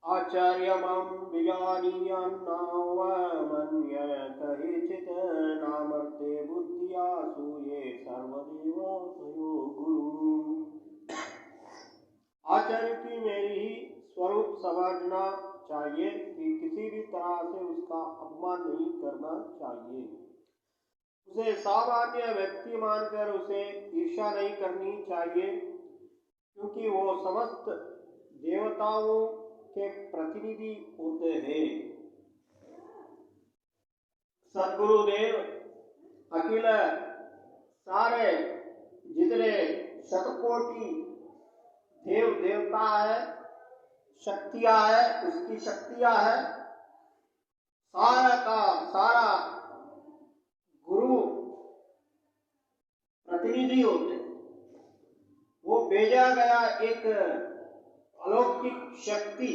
आचार्यमं विजानीयान्नावमन्यत केचित् नामर्ते बुद्धिया सूये सर्वदेवासयो गुरु। आचार्य की मेरी ही स्वरूप समझना चाहिए कि किसी भी तरह से उसका अपमान नहीं करना चाहिए। उसे सामान्य व्यक्ति मानकर उसे ईर्ष्या नहीं करनी चाहिए, क्योंकि वो समस्त देवताओं के प्रतिनिधि होते हैं। सद्गुरुदेव अखिल सारे जितने शतकोटि देव देवता है, शक्तियां है, उसकी शक्तियां है, सारा का सारा गुरु प्रतिनिधि होते हैं। वो भेजा गया एक अलौकिक शक्ति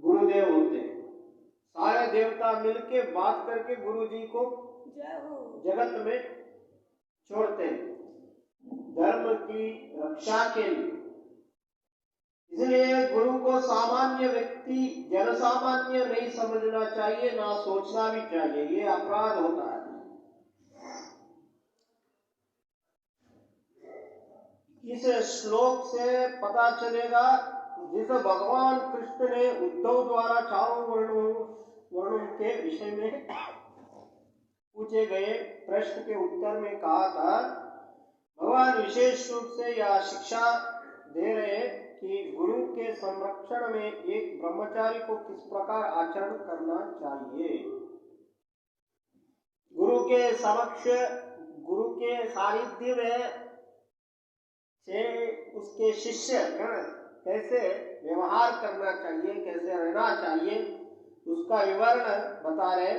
गुरुदेव होते हैं। सारे देवता मिलके बात करके गुरु जी को जगत में छोड़ते हैं धर्म की रक्षा के लिए। इसलिए गुरु को सामान्य व्यक्ति जनसामान्य नहीं समझना चाहिए, ना सोचना भी चाहिए, ये अपराध होता है। इस श्लोक से पता चलेगा जिस भगवान कृष्ण ने उद्धव द्वारा चारों वर्णों के विषय में पूछे गए प्रश्न के उत्तर में कहा था, भगवान विशेष रूप से यह शिक्षा दे रहे कि गुरु के संरक्षण में एक ब्रह्मचारी को किस प्रकार आचरण करना चाहिए। गुरु के समक्ष, गुरु के सानिध्य में से उसके शिष्य कैसे व्यवहार करना चाहिए, कैसे रहना चाहिए, उसका विवरण बता रहे।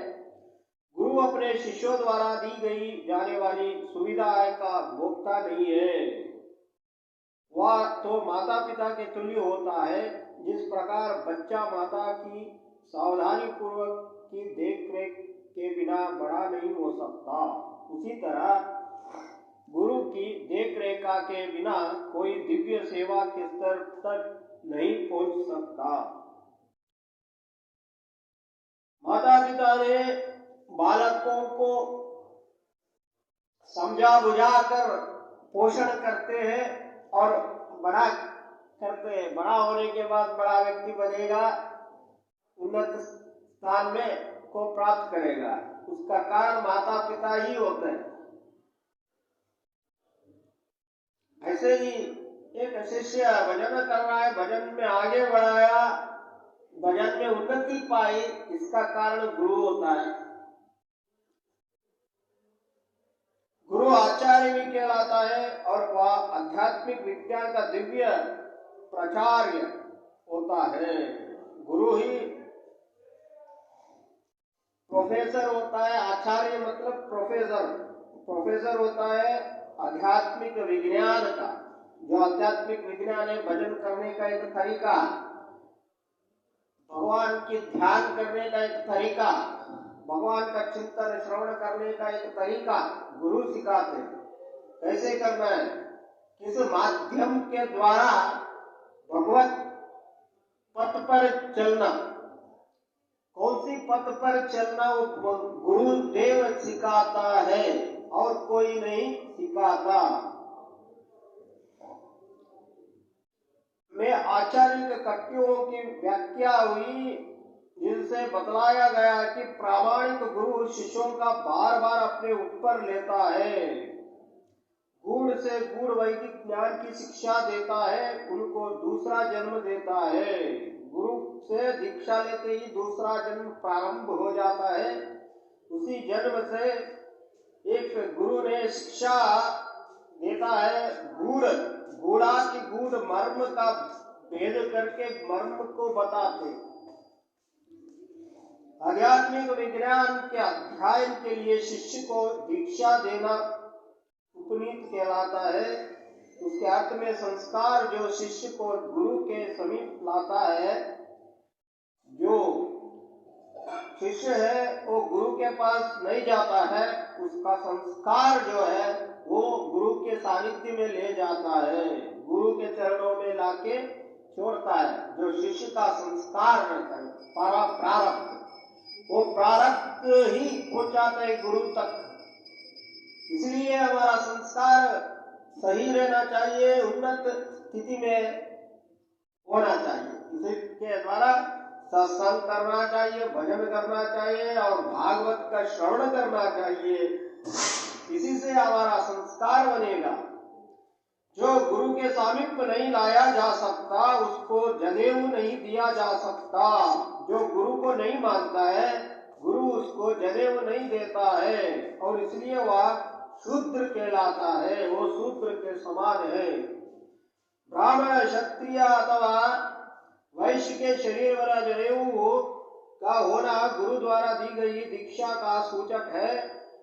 गुरु अपने शिष्यों द्वारा दी गई जाने वाली सुविधा का भोक्ता नहीं है। वह तो माता पिता के तुल्य होता है। जिस प्रकार बच्चा माता की सावधानी पूर्वक की देखरेख के बिना बड़ा नहीं हो सकता, उसी तरह गुरु की देखरेखा के बिना कोई दिव्य सेवा के स्तर तक नहीं पहुंच सकता। माता पिता ने बालकों को समझा बुझा कर पोषण करते हैं और बड़ा करते हैं। बड़ा होने के बाद बड़ा व्यक्ति बनेगा, उन्नत स्थान में को प्राप्त करेगा, उसका कारण माता पिता ही होते हैं। ऐसे ही एक शिष्य भजन कर रहा है, भजन में आगे बढ़ाया, भजन में उन्नति पाई, इसका कारण गुरु होता है। गुरु आचार्य भी कहलाता है और वह आध्यात्मिक विज्ञान का दिव्य प्राचार्य होता है। गुरु ही प्रोफेसर होता है। आचार्य मतलब प्रोफेसर। प्रोफेसर होता है आध्यात्मिक विज्ञान का। जो आध्यात्मिक विज्ञान है, भजन करने का एक तरीका, भगवान की ध्यान करने का एक तरीका, भगवान का चिंतन श्रवण करने का एक तरीका गुरु सिखाते हैं। कैसे करना है, किस माध्यम के द्वारा भगवत पथ पर चलना, कौन सी पथ पर चलना, वो गुरुदेव सिखाता है और कोई नहीं सिखाता। में आचार्य के कट्टियों की व्याख्या हुई, जिनसे बतलाया गया कि प्रामाणिक गुरु शिष्यों का बार बार अपने ऊपर लेता है, गूढ़ से गूढ़ वैदिक ज्ञान की शिक्षा देता है, उनको दूसरा जन्म देता है। गुरु से दीक्षा लेते ही दूसरा जन्म प्रारंभ हो जाता है। उसी जन्म से एक गुरु ने शिक्षा देता है, गूढ़ा की गूढ़ मर्म का भेद करके मर्म को बताते। आध्यात्मिक विज्ञान के अध्ययन के लिए शिष्य को दीक्षा देना उपनीत कहलाता है। उसके अर्थ में संस्कार जो शिष्य को गुरु के समीप लाता है। जो शिष्य है वो गुरु के पास नहीं जाता है, उसका संस्कार जो है वो गुरु के सानिध्य में ले जाता है, गुरु के चरणों में लाके छोड़ता है, जो शिष्य का संस्कार रहता है, प्रारब्ध, वो प्रारब्ध ही पहुंचाता है गुरु तक। इसलिए हमारा संस्कार सही रहना चाहिए, उन्नत स्थिति में होना चाहिए। इसके द्वारा सत्संग करना चाहिए, भजन करना चाहिए और भागवत का श्रवण करना चाहिए। इसी से हमारा संस्कार बनेगा। जो गुरु के सामीप्य नहीं लाया जा सकता उसको जनेऊ नहीं दिया जा सकता। जो गुरु को नहीं मानता है, गुरु उसको जनेऊ नहीं देता है, और इसलिए वह शूद्र कहलाता है, वो शूद्र के समान है। ब्राह्मण, क्षत्रिय अथवा वैश्य के शरीर वाला जनेऊ का होना गुरु द्वारा दी गई दीक्षा का सूचक है।